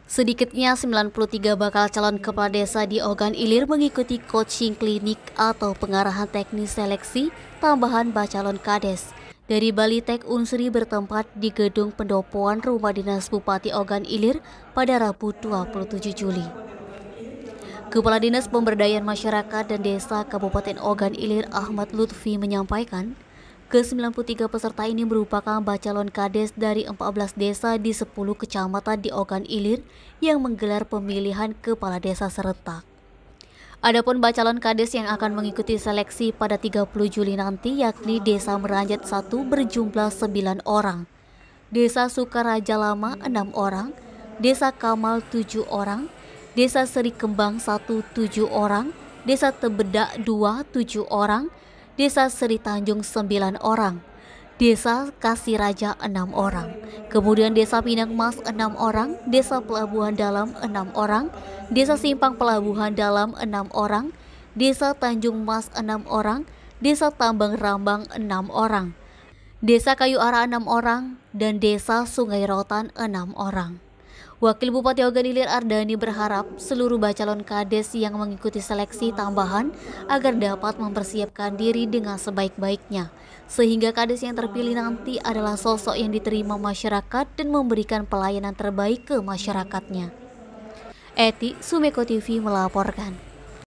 Sedikitnya 93 bakal calon kepala desa di Ogan Ilir mengikuti coaching klinik atau pengarahan teknis seleksi tambahan bacalon Kades dari Balitek Unsri bertempat di Gedung Pendopoan Rumah Dinas Bupati Ogan Ilir pada Rabu 27 Juli. Kepala Dinas Pemberdayaan Masyarakat dan Desa Kabupaten Ogan Ilir Ahmad Lutfi menyampaikan, ke-93 peserta ini merupakan bacalon Kades dari 14 desa di 10 kecamatan di Ogan Ilir yang menggelar pemilihan kepala desa serentak. Adapun bacalon Kades yang akan mengikuti seleksi pada 30 Juli nanti yakni Desa Meranjat 1 berjumlah 9 orang, Desa Sukaraja Lama 6 orang, Desa Kamal 7 orang, Desa Seri Kembang 1 7 orang, Desa Tebedak 2 7 orang, Desa Seri Tanjung 9 orang, Desa Kasiraja 6 orang, kemudian Desa Pinang Mas 6 orang, Desa Pelabuhan Dalam 6 orang, Desa Simpang Pelabuhan Dalam 6 orang, Desa Tanjung Mas 6 orang, Desa Tambang Rambang 6 orang, Desa Kayu Ara 6 orang, dan Desa Sungai Rotan 6 orang. Wakil Bupati Ogan Ilir Ardani berharap seluruh bacalon Kades yang mengikuti seleksi tambahan agar dapat mempersiapkan diri dengan sebaik-baiknya, sehingga Kades yang terpilih nanti adalah sosok yang diterima masyarakat dan memberikan pelayanan terbaik ke masyarakatnya. Eti, Sumeko TV melaporkan.